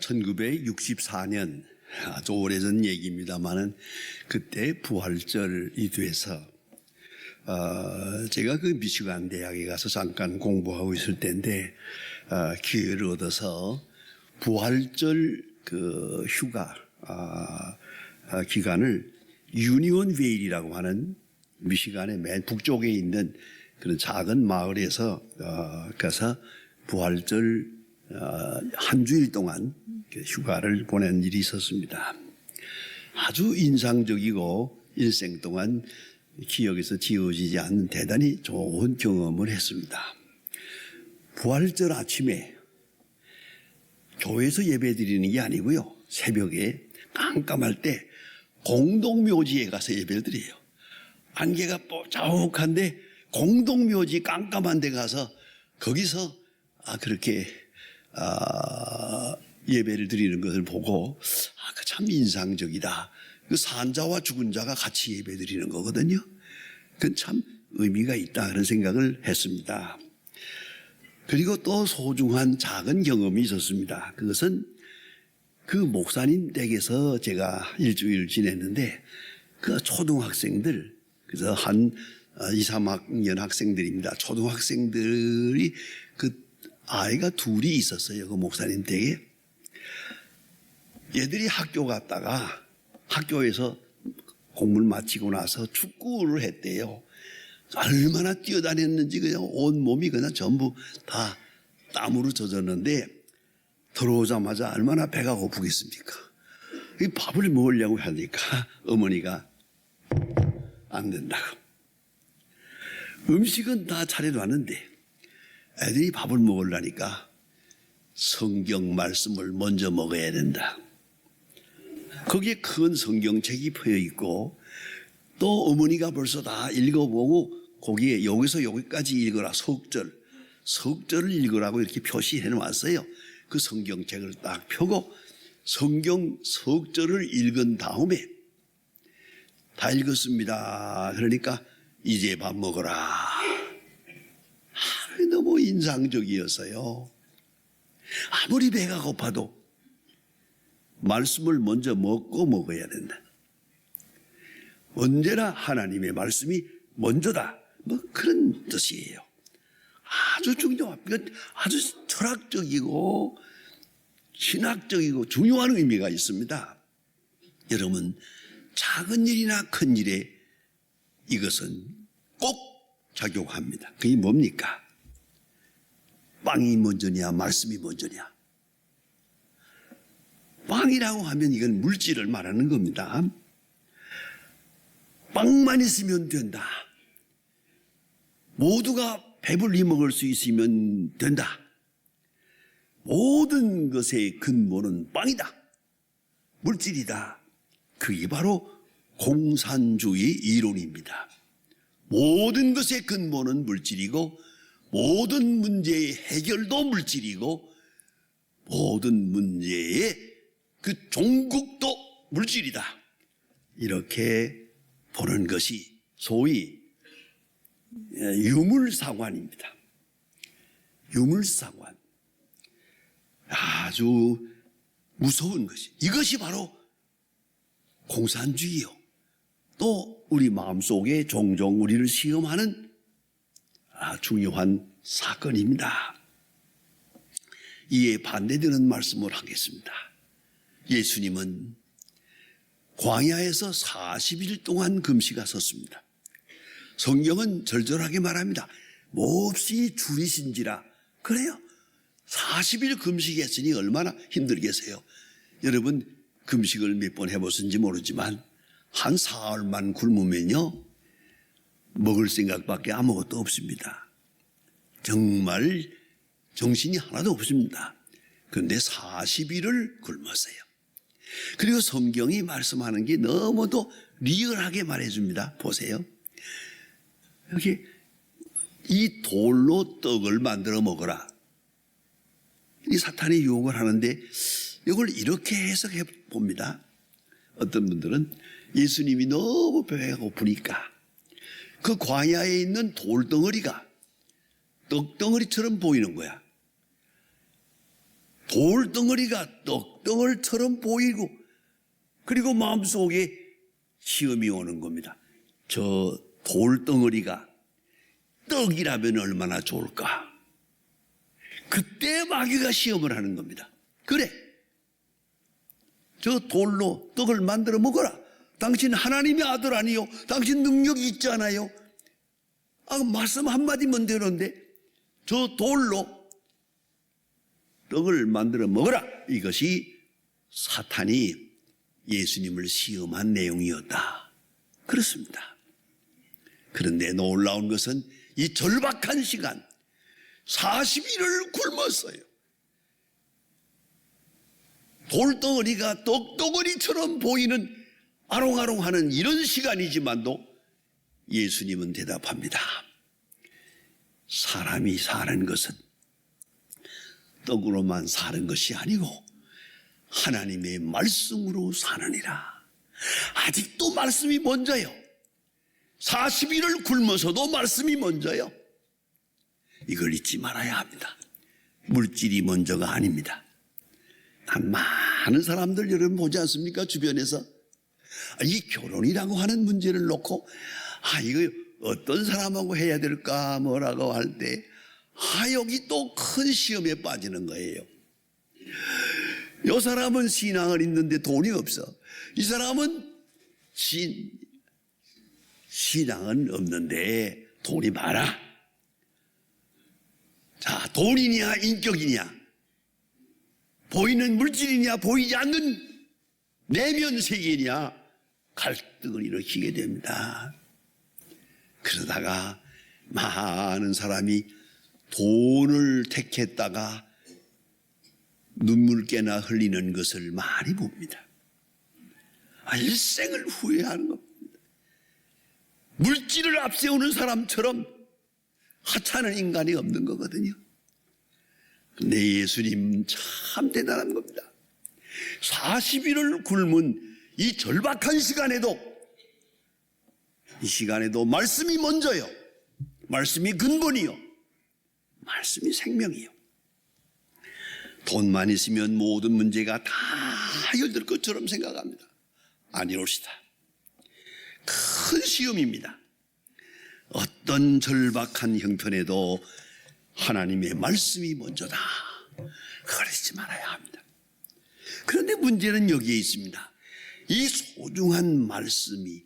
1964년 아주 오래전 얘기입니다만은 그때 부활절이 돼서 제가 그 미시간 대학에 가서 잠깐 공부하고 있을 때인데 기회를 얻어서 부활절 그 휴가 기간을 유니온 베일이라고 하는 미시간의 맨 북쪽에 있는 그런 작은 마을에서 가서 부활절 한 주일 동안 휴가를 보낸 일이 있었습니다. 아주 인상적이고 일생 동안 기억에서 지워지지 않는 대단히 좋은 경험을 했습니다. 부활절 아침에 교회에서 예배드리는 게 아니고요, 새벽에 깜깜할 때 공동묘지에 가서 예배를 드려요. 안개가 뽀짝한데 공동묘지 깜깜한 데 가서 거기서 그렇게 예배를 드리는 것을 보고 참 인상적이다. 그 산자와 죽은 자가 같이 예배 드리는 거거든요. 그건 참 의미가 있다 그런 생각을 했습니다. 그리고 또 소중한 작은 경험이 있었습니다. 그것은 그 목사님 댁에서 제가 일주일 지냈는데 그 초등학생들, 그래서 한 2, 3학년 학생들입니다. 초등학생들이 그 아이가 둘이 있었어요. 그 목사님 댁에. 얘들이 학교 갔다가 학교에서 공부를 마치고 나서 축구를 했대요. 얼마나 뛰어다녔는지 그냥 온몸이 그냥 전부 다 땀으로 젖었는데 들어오자마자 얼마나 배가 고프겠습니까? 이 밥을 먹으려고 하니까 어머니가 안 된다고. 음식은 다 차려놨는데 애들이 밥을 먹으려니까 성경 말씀을 먼저 먹어야 된다. 거기에 큰 성경책이 퍼여 있고 또 어머니가 벌써 다 읽어보고 거기에 여기서 여기까지 읽어라, 석절을 읽으라고 이렇게 표시해 놨어요. 그 성경책을 딱 펴고 성경 석절을 읽은 다음에 다 읽었습니다. 그러니까 이제 밥 먹어라. 너무 인상적이었어요. 아무리 배가 고파도 말씀을 먼저 먹고 먹어야 된다. 언제나 하나님의 말씀이 먼저다. 뭐 그런 뜻이에요. 아주 중요합니다. 아주 철학적이고 신학적이고 중요한 의미가 있습니다. 여러분, 작은 일이나 큰 일에 이것은 꼭 작용합니다. 그게 뭡니까? 빵이 먼저냐 말씀이 먼저냐? 빵이라고 하면 이건 물질을 말하는 겁니다. 빵만 있으면 된다. 모두가 배불리 먹을 수 있으면 된다. 모든 것의 근본은 빵이다. 물질이다. 그게 바로 공산주의 이론입니다. 모든 것의 근본은 물질이고 모든 문제의 해결도 물질이고 모든 문제의 그 종국도 물질이다. 이렇게 보는 것이 소위 유물상관입니다. 유물상관. 아주 무서운 것이. 이것이 바로 공산주의요. 또 우리 마음속에 종종 우리를 시험하는 중요한 사건입니다. 이에 반대되는 말씀을 하겠습니다. 예수님은 광야에서 40일 동안 금식하셨습니다. 성경은 절절하게 말합니다. 몹시 줄이신지라. 그래요. 40일 금식했으니 얼마나 힘들겠어요. 여러분 금식을 몇 번 해보신지 모르지만 한 사흘만 굶으면요 먹을 생각밖에 아무것도 없습니다. 정말 정신이 하나도 없습니다. 그런데 40일을 굶었어요. 그리고 성경이 말씀하는 게 너무도 리얼하게 말해줍니다. 보세요. 여기 이 돌로 떡을 만들어 먹어라. 이 사탄이 유혹을 하는데 이걸 이렇게 해석해 봅니다. 어떤 분들은 예수님이 너무 배가 고프니까 그 광야에 있는 돌덩어리가 떡덩어리처럼 보이는 거야. 돌덩어리가 떡덩어리처럼 보이고 그리고 마음속에 시험이 오는 겁니다. 저 돌덩어리가 떡이라면 얼마나 좋을까? 그때 마귀가 시험을 하는 겁니다. 그래, 저 돌로 떡을 만들어 먹어라. 당신 하나님의 아들 아니요? 당신 능력이 있잖아요. 말씀 한마디면 되는데 저 돌로 떡을 만들어 먹어라. 이것이 사탄이 예수님을 시험한 내용이었다. 그렇습니다. 그런데 놀라운 것은 이 절박한 시간 40일을 굶었어요. 돌덩어리가 떡덩어리처럼 보이는 아롱아롱하는 이런 시간이지만도 예수님은 대답합니다. 사람이 사는 것은 떡으로만 사는 것이 아니고 하나님의 말씀으로 사느니라. 아직도 말씀이 먼저요. 40일을 굶어서도 말씀이 먼저요. 이걸 잊지 말아야 합니다. 물질이 먼저가 아닙니다. 많은 사람들 여러분 보지 않습니까? 주변에서 이 결혼이라고 하는 문제를 놓고 이거 어떤 사람하고 해야 될까 뭐라고 할 때 여기 또 큰 시험에 빠지는 거예요. 이 사람은 신앙을 있는데 돈이 없어. 이 사람은 신앙은 없는데 돈이 많아. 자, 돈이냐 인격이냐, 보이는 물질이냐 보이지 않는 내면 세계냐, 갈등을 일으키게 됩니다. 그러다가 많은 사람이 돈을 택했다가 눈물깨나 흘리는 것을 많이 봅니다. 일생을 후회하는 겁니다. 물질을 앞세우는 사람처럼 하찮은 인간이 없는 거거든요. 근데 예수님 참 대단한 겁니다. 40일을 굶은 이 절박한 시간에도, 이 시간에도 말씀이 먼저요. 말씀이 근본이요. 말씀이 생명이요. 돈만 있으면 모든 문제가 다 해결될 것처럼 생각합니다. 아니옵시다. 큰 시험입니다. 어떤 절박한 형편에도 하나님의 말씀이 먼저다. 그걸 잊지 말아야 합니다. 그런데 문제는 여기에 있습니다. 이 소중한 말씀이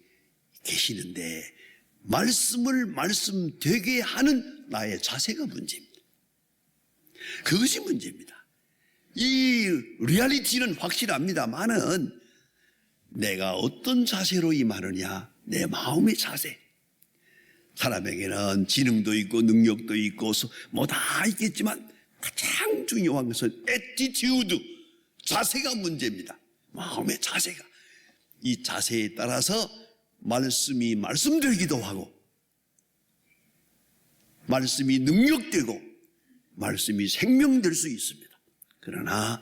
계시는데 말씀을 말씀되게 하는 나의 자세가 문제입니다. 그것이 문제입니다. 이 리얼리티는 확실합니다만은 내가 어떤 자세로 임하느냐, 내 마음의 자세. 사람에게는 지능도 있고 능력도 있고 뭐 다 있겠지만 가장 중요한 것은 애티튜드, 자세가 문제입니다. 마음의 자세가. 이 자세에 따라서 말씀이 말씀되기도 하고 말씀이 능력되고 말씀이 생명될 수 있습니다. 그러나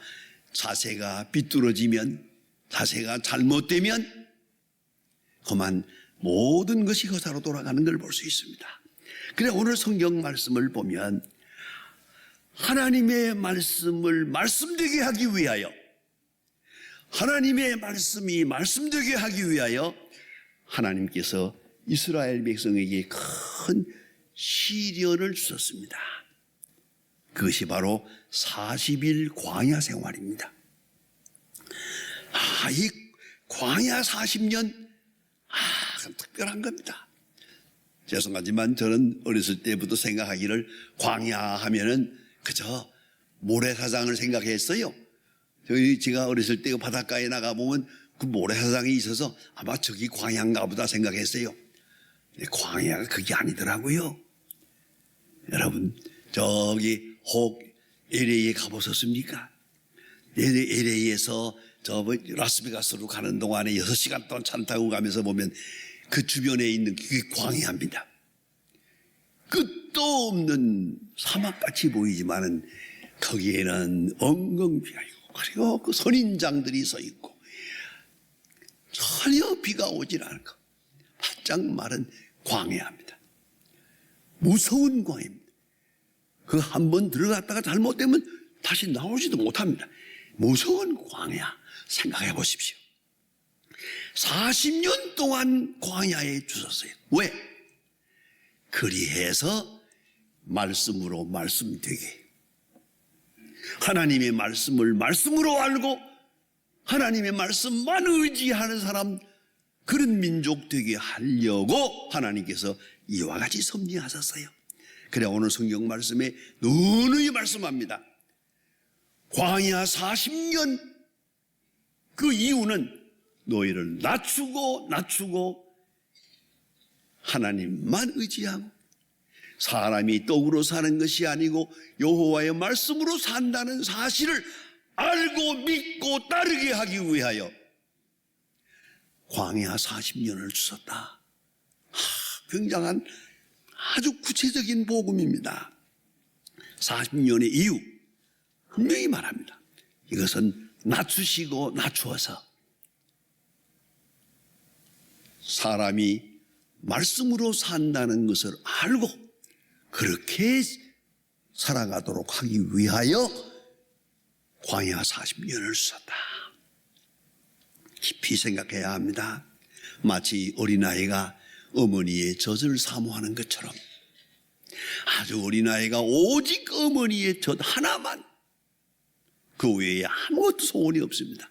자세가 비뚤어지면, 자세가 잘못되면 그만 모든 것이 허사로 돌아가는 걸 볼 수 있습니다. 그래 오늘 성경 말씀을 보면 하나님의 말씀을 말씀되게 하기 위하여, 하나님의 말씀이 말씀되게 하기 위하여 하나님께서 이스라엘 백성에게 큰 시련을 주셨습니다. 그것이 바로 40일 광야 생활입니다. 이 광야 40년, 특별한 겁니다. 죄송하지만 저는 어렸을 때부터 생각하기를 광야 하면은 그저 모래사장을 생각했어요. 제가 어렸을 때 바닷가에 나가보면 그 모래사장이 있어서 아마 저기 광야인가 보다 생각했어요. 근데 광야가 그게 아니더라고요. 여러분, 저기 혹 LA에 가보셨습니까? LA에서 저 라스베가스로 가는 동안에 6시간 동안 차 타고 가면서 보면 그 주변에 있는 그게 광야입니다. 끝도 없는 사막같이 보이지만은 거기에는 엉겅비가 있고, 그리고 그 선인장들이 서 있고, 전혀 비가 오질 않은 것, 바짝 마른 광야입니다. 무서운 광야입니다. 그 한 번 들어갔다가 잘못되면 다시 나오지도 못합니다. 무서운 광야 생각해 보십시오. 40년 동안 광야에 주셨어요. 왜? 그리해서 말씀으로 말씀되게, 하나님의 말씀을 말씀으로 알고 하나님의 말씀만 의지하는 사람, 그런 민족 되게 하려고 하나님께서 이와 같이 섭리하셨어요. 그래 오늘 성경 말씀에 누누이 말씀합니다. 광야 40년, 그 이유는 너희를 낮추고 하나님만 의지하고 사람이 떡으로 사는 것이 아니고 여호와의 말씀으로 산다는 사실을 알고 믿고 따르게 하기 위하여 광야 40년을 주셨다. 굉장한 아주 구체적인 복음입니다. 40년의 이유 분명히 말합니다. 이것은 낮추시고 낮추어서 사람이 말씀으로 산다는 것을 알고 그렇게 살아가도록 하기 위하여 광야 40년을 주셨다. 깊이 생각해야 합니다. 마치 어린아이가 어머니의 젖을 사모하는 것처럼 아주 어린아이가 오직 어머니의 젖 하나만, 그 외에 아무것도 소원이 없습니다.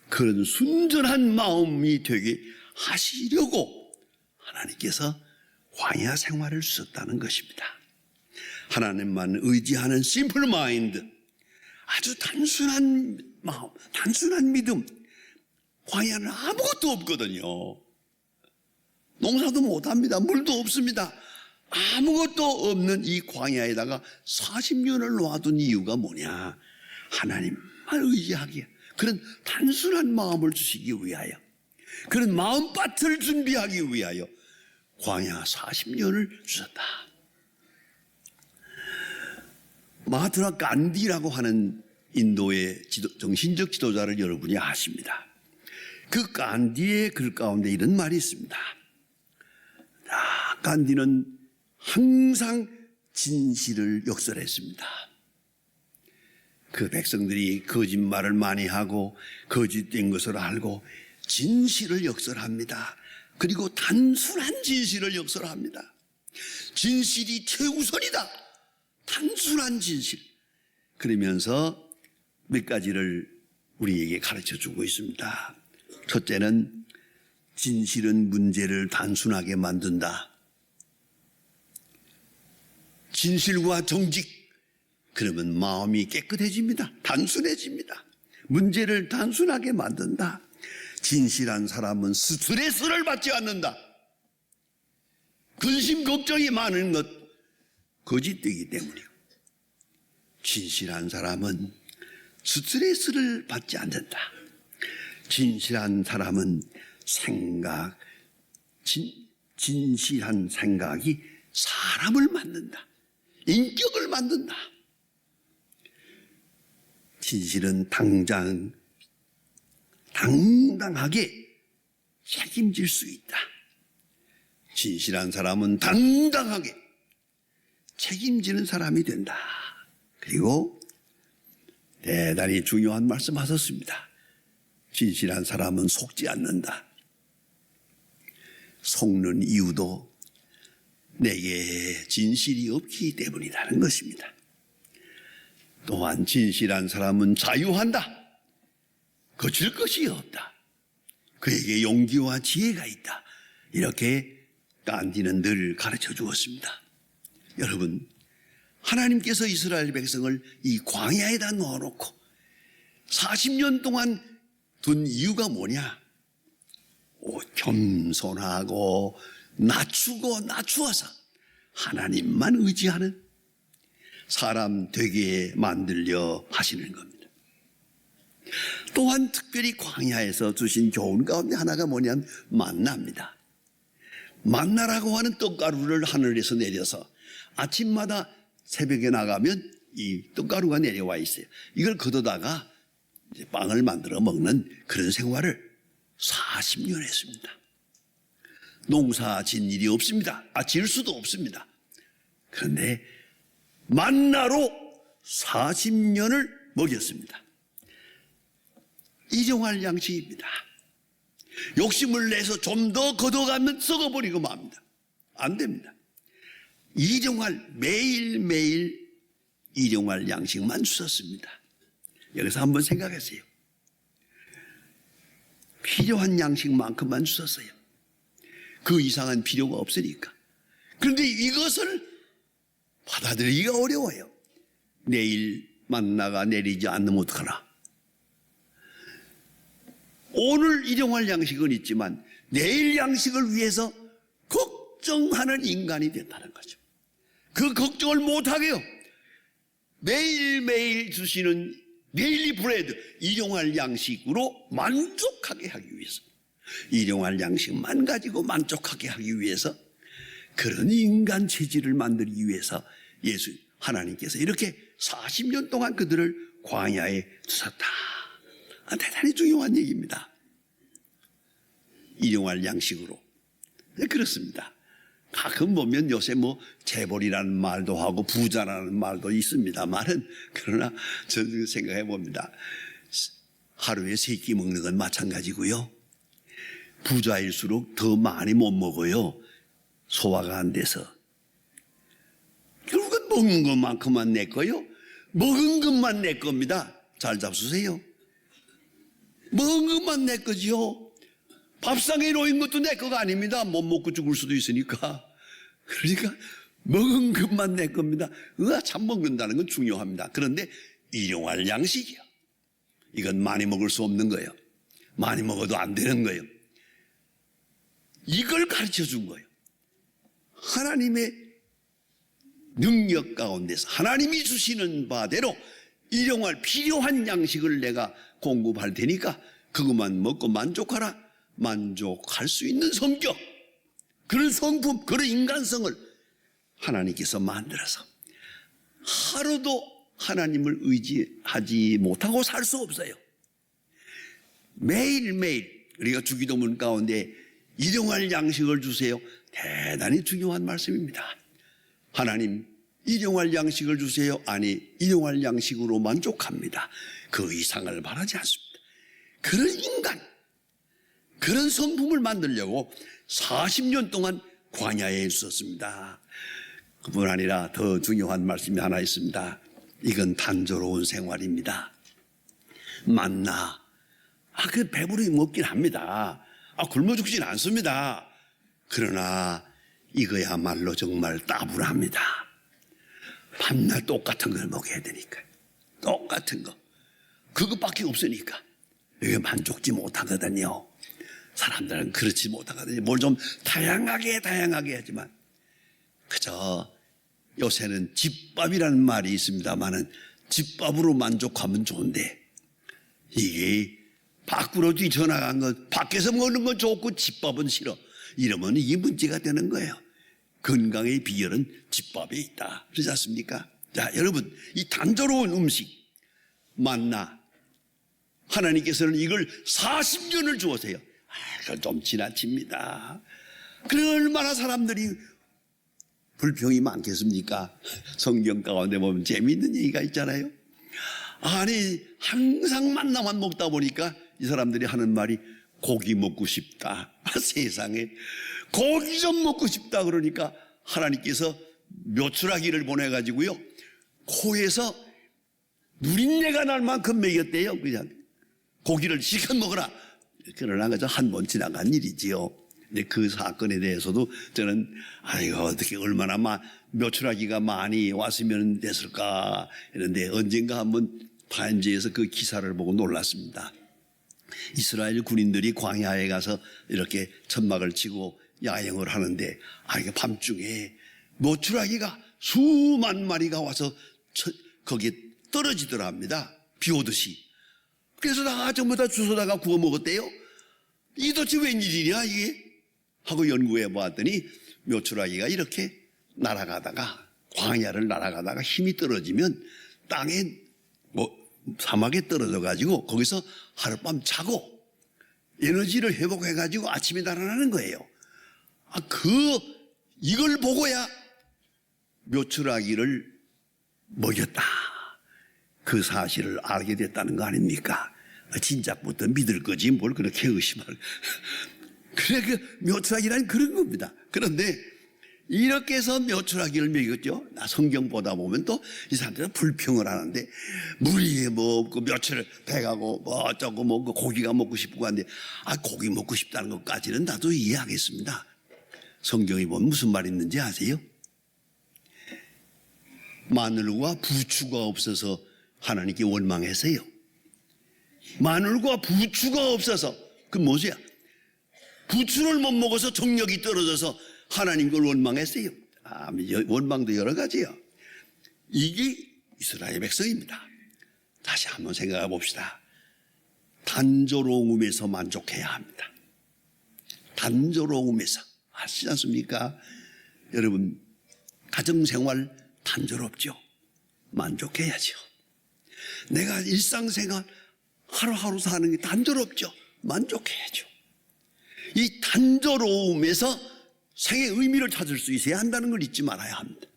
그런 순전한 마음이 되게 하시려고 하나님께서 광야 생활을 주셨다는 것입니다. 하나님만 의지하는 심플 마인드, 아주 단순한 마음, 단순한 믿음. 광야는 아무것도 없거든요. 농사도 못합니다. 물도 없습니다. 아무것도 없는 이 광야에다가 40년을 놔둔 이유가 뭐냐? 하나님만 의지하기에, 그런 단순한 마음을 주시기 위하여, 그런 마음밭을 준비하기 위하여 광야 40년을 주셨다. 마하트마 간디라고 하는 인도의 정신적 지도자를 여러분이 아십니다. 그 간디의 글 가운데 이런 말이 있습니다. 간디는 항상 진실을 역설했습니다. 그 백성들이 거짓말을 많이 하고 거짓된 것을 알고 진실을 역설합니다. 그리고 단순한 진실을 역설합니다. 진실이 최우선이다. 단순한 진실. 그러면서 몇 가지를 우리에게 가르쳐주고 있습니다. 첫째는 진실은 문제를 단순하게 만든다. 진실과 정직, 그러면 마음이 깨끗해집니다. 단순해집니다. 문제를 단순하게 만든다. 진실한 사람은 스트레스를 받지 않는다. 근심 걱정이 많은 것 거짓되기 때문이고, 진실한 사람은 스트레스를 받지 않는다. 진실한 사람은 진실한 생각이 사람을 만든다. 인격을 만든다. 진실은 당당하게 책임질 수 있다. 진실한 사람은 당당하게 책임지는 사람이 된다. 그리고 대단히 중요한 말씀 하셨습니다. 진실한 사람은 속지 않는다. 속는 이유도 내게 진실이 없기 때문이라는 것입니다. 또한 진실한 사람은 자유한다. 거칠 것이 없다. 그에게 용기와 지혜가 있다. 이렇게 간디는 늘 가르쳐 주었습니다. 여러분, 하나님께서 이스라엘 백성을 이 광야에다 넣어놓고 40년 동안 둔 이유가 뭐냐? 겸손하고 낮추어서 하나님만 의지하는 사람 되게 만들려 하시는 겁니다. 또한 특별히 광야에서 주신 교훈 가운데 하나가 뭐냐면 만나입니다. 만나라고 하는 떡가루를 하늘에서 내려서 아침마다 새벽에 나가면 이 떡가루가 내려와 있어요. 이걸 걷어다가 이제 빵을 만들어 먹는 그런 생활을 40년 했습니다. 농사 진 일이 없습니다. 질 수도 없습니다. 그런데 만나로 40년을 먹였습니다. 일용할 양식입니다. 욕심을 내서 좀 더 걷어가면 썩어버리고 맙니다. 안 됩니다. 일용할, 매일매일 일용할 양식만 주셨습니다. 여기서 한번 생각하세요. 필요한 양식만큼만 주셨어요. 그 이상은 필요가 없으니까. 그런데 이것을 받아들이기가 어려워요. 내일 만나가 내리지 않으면 어떡하나. 오늘 일용할 양식은 있지만 내일 양식을 위해서 걱정하는 인간이 됐다는 거죠. 그 걱정을 못하게요. 매일매일 주시는 데일리 브레드, 일용할 양식으로 만족하게 하기 위해서, 일용할 양식만 가지고 만족하게 하기 위해서, 그런 인간 체질을 만들기 위해서 하나님께서 이렇게 40년 동안 그들을 광야에 두셨다. 대단히 중요한 얘기입니다. 일용할 양식으로. 그렇습니다. 가끔 보면 요새 재벌이라는 말도 하고 부자라는 말도 있습니다만은, 그러나 저는 생각해 봅니다. 하루에 3끼 먹는 건 마찬가지고요. 부자일수록 더 많이 못 먹어요. 소화가 안 돼서. 결국은 먹는 것만큼만 내 거요. 먹은 것만 내 겁니다. 잘 잡수세요. 먹은 것만 내 거지요. 밥상에 놓인 것도 내 거가 아닙니다. 못 먹고 죽을 수도 있으니까. 그러니까 먹은 것만 내 겁니다. 참 먹는다는 건 중요합니다. 그런데 일용할 양식이요. 이건 많이 먹을 수 없는 거예요. 많이 먹어도 안 되는 거예요. 이걸 가르쳐 준 거예요. 하나님의 능력 가운데서 하나님이 주시는 바대로 일용할 필요한 양식을 내가 공급할 테니까 그것만 먹고 만족하라. 만족할 수 있는 성격, 그런 성품, 그런 인간성을 하나님께서 만들어서 하루도 하나님을 의지하지 못하고 살 수 없어요. 매일매일 우리가 주기도문 가운데 일용할 양식을 주세요. 대단히 중요한 말씀입니다. 하나님, 일용할 양식을 주세요. 아니, 일용할 양식으로 만족합니다. 그 이상을 바라지 않습니다. 그런 인간, 그런 성품을 만들려고 40년 동안 광야에 있었습니다. 그뿐 아니라 더 중요한 말씀이 하나 있습니다. 이건 단조로운 생활입니다. 만나. 그 배부르게 먹긴 합니다. 굶어 죽진 않습니다. 그러나 이거야말로 정말 따분합니다. 밤낮 똑같은 걸 먹어야 되니까. 똑같은 거. 그것밖에 없으니까. 이게 만족지 못하거든요. 사람들은 그렇지 못하거든요. 뭘 좀 다양하게 하지만, 그저 요새는 집밥이라는 말이 있습니다만은 집밥으로 만족하면 좋은데, 이게 밖으로 뛰쳐나간 것, 밖에서 먹는 건 좋고 집밥은 싫어. 이러면 이게 문제가 되는 거예요. 건강의 비결은 집밥에 있다. 그렇지 않습니까? 자, 여러분, 이 단조로운 음식, 만나, 하나님께서는 이걸 40년을 주어세요. 그건 좀 지나칩니다. 그래 얼마나 사람들이 불평이 많겠습니까? 성경 가운데 보면 재미있는 얘기가 있잖아요. 아니, 항상 만나만 먹다 보니까 이 사람들이 하는 말이 고기 먹고 싶다. 세상에 고기 좀 먹고 싶다. 그러니까 하나님께서 묘추라기를 보내가지고요, 코에서 누린내가 날 만큼 먹였대요. 그냥 고기를 실컷 먹어라. 그러나 그저 한 번 지나간 일이지요. 근데 그 사건에 대해서도 저는 어떻게 얼마나 묘추라기가 많이 왔으면 됐을까 이런데, 언젠가 한번 타임지에서 그 기사를 보고 놀랐습니다. 이스라엘 군인들이 광야에 가서 이렇게 천막을 치고 야영을 하는데, 이게 밤중에 묘추라기가 수만 마리가 와서 거기에 떨어지더라 합니다. 비 오듯이. 그래서 다 전부 다 주워다가 구워 먹었대요. 이게 도대체 웬일이냐 이게? 하고 연구해 보았더니 묘추라기가 이렇게 날아가다가, 광야를 날아가다가 힘이 떨어지면 땅에 사막에 떨어져 가지고 거기서 하룻밤 자고 에너지를 회복해 가지고 아침에 달아나는 거예요. 이걸 보고야 묘추라기를 먹였다. 그 사실을 알게 됐다는 거 아닙니까? 진작부터 믿을 거지 뭘 그렇게 의심할. 그래, 그 묘출하기란 그런 겁니다. 그런데 이렇게 해서 묘출하기를 먹였죠. 성경 보다 보면 또 이 사람들은 불평을 하는데, 무리에 뭐, 그 묘출 배가고, 뭐, 어쩌고, 뭐, 그 고기가 먹고 싶고 한데, 고기 먹고 싶다는 것까지는 나도 이해하겠습니다. 성경에 보면 무슨 말이 있는지 아세요? 마늘과 부추가 없어서 하나님께 원망했어요. 마늘과 부추가 없어서, 그 뭐지? 부추를 못 먹어서 정력이 떨어져서 하나님 걸 원망했어요. 원망도 여러 가지요. 이게 이스라엘 백성입니다. 다시 한번 생각해 봅시다. 단조로움에서 만족해야 합니다. 단조로움에서. 아시지 않습니까? 여러분, 가정생활 단조롭죠? 만족해야죠. 내가 일상생활 하루하루 사는 게 단조롭죠? 만족해야죠. 이 단조로움에서 생의 의미를 찾을 수 있어야 한다는 걸 잊지 말아야 합니다.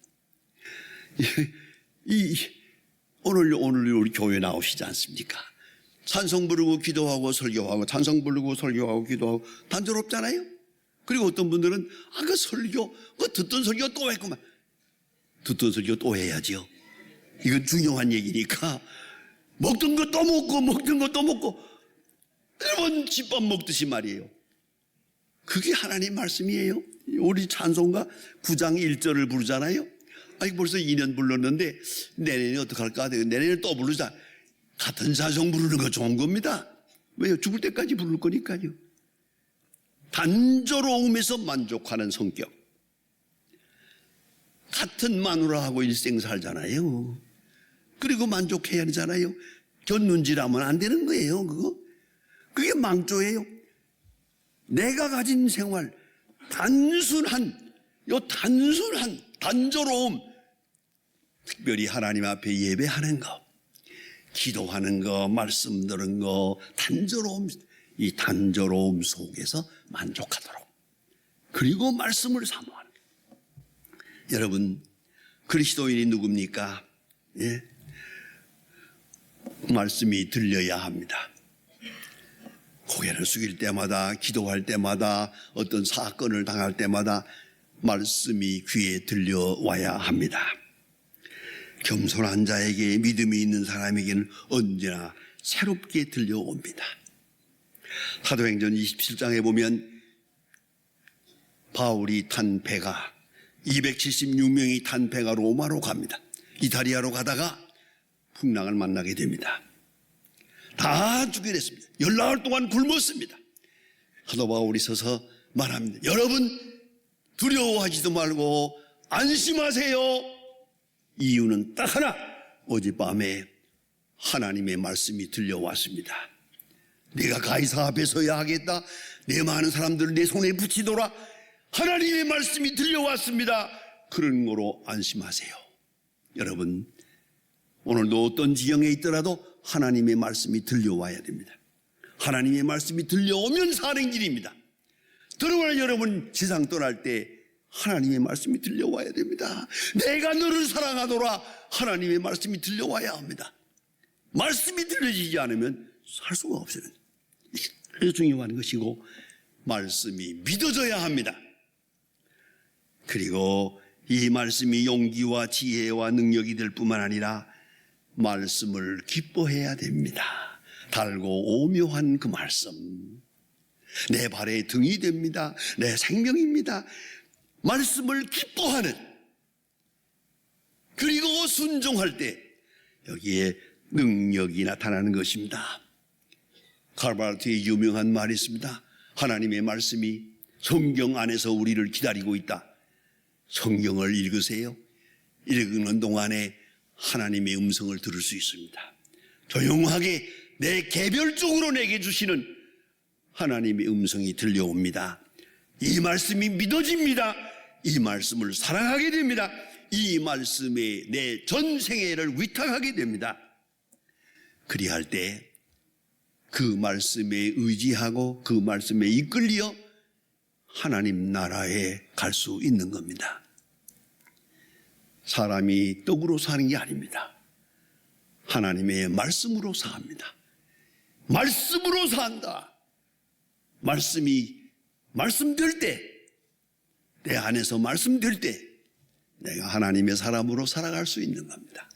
오늘 우리 교회 나오시지 않습니까? 찬송 부르고 기도하고 설교하고, 찬송 부르고 설교하고 기도하고, 단조롭잖아요? 그리고 어떤 분들은 그 설교, 듣던 설교 또 했구만. 듣던 설교 또 해야지요. 이건 중요한 얘기니까. 먹던 거 또 먹고, 먹던 거 또 먹고, 여러분 집밥 먹듯이 말이에요. 그게 하나님 말씀이에요. 우리 찬송가 9장 1절을 부르잖아요. 벌써 2년 불렀는데 내년에 어떡할까? 내년에 또 부르자. 같은 찬송 부르는 거 좋은 겁니다. 왜요? 죽을 때까지 부를 거니까요. 단조로움에서 만족하는 성격. 같은 마누라하고 일생 살잖아요. 그리고 만족해야 하잖아요. 곁눈질하면 안 되는 거예요. 그게 망조예요. 내가 가진 생활, 단순한 단조로움, 특별히 하나님 앞에 예배하는 거, 기도하는 거, 말씀 들은 거, 단조로움, 이 단조로움 속에서 만족하도록, 그리고 말씀을 사모하는 거예요. 여러분, 그리스도인이 누굽니까? 예? 말씀이 들려야 합니다. 고개를 숙일 때마다, 기도할 때마다, 어떤 사건을 당할 때마다 말씀이 귀에 들려와야 합니다. 겸손한 자에게, 믿음이 있는 사람에게는 언제나 새롭게 들려옵니다. 사도행전 27장에 보면 바울이 탄 배가, 276명이 탄 배가 로마로 갑니다. 이탈리아로 가다가 풍랑을 만나게 됩니다. 다 죽게 됐습니다. 열나흘 동안 굶었습니다. 사도 바울이 서서 말합니다. 여러분 두려워하지도 말고 안심하세요. 이유는 딱 하나, 어젯밤에 하나님의 말씀이 들려왔습니다. 내가 가이사 앞에 서야 하겠다. 내 많은 사람들을 내 손에 붙이더라. 하나님의 말씀이 들려왔습니다. 그런 거로 안심하세요. 여러분, 오늘도 어떤 지경에 있더라도 하나님의 말씀이 들려와야 됩니다. 하나님의 말씀이 들려오면 사는 길입니다. 들어올 여러분 지상 떠날 때 하나님의 말씀이 들려와야 됩니다. 내가 너를 사랑하노라. 하나님의 말씀이 들려와야 합니다. 말씀이 들려지지 않으면 살 수가 없어요. 이게 중요한 것이고, 말씀이 믿어져야 합니다. 그리고 이 말씀이 용기와 지혜와 능력이 될 뿐만 아니라 말씀을 기뻐해야 됩니다. 달고 오묘한 그 말씀, 내 발의 등이 됩니다. 내 생명입니다. 말씀을 기뻐하는, 그리고 순종할 때 여기에 능력이 나타나는 것입니다. 칼바르트의 유명한 말이 있습니다. 하나님의 말씀이 성경 안에서 우리를 기다리고 있다. 성경을 읽으세요. 읽는 동안에 하나님의 음성을 들을 수 있습니다. 조용하게 내 개별적으로 내게 주시는 하나님의 음성이 들려옵니다. 이 말씀이 믿어집니다. 이 말씀을 사랑하게 됩니다. 이 말씀에 내 전생애를 위탁하게 됩니다. 그리할 때 그 말씀에 의지하고 그 말씀에 이끌려 하나님 나라에 갈 수 있는 겁니다. 사람이 떡으로 사는 게 아닙니다. 하나님의 말씀으로 삽니다. 말씀으로 산다. 말씀될 때, 내 안에서 말씀될 때 내가 하나님의 사람으로 살아갈 수 있는 겁니다.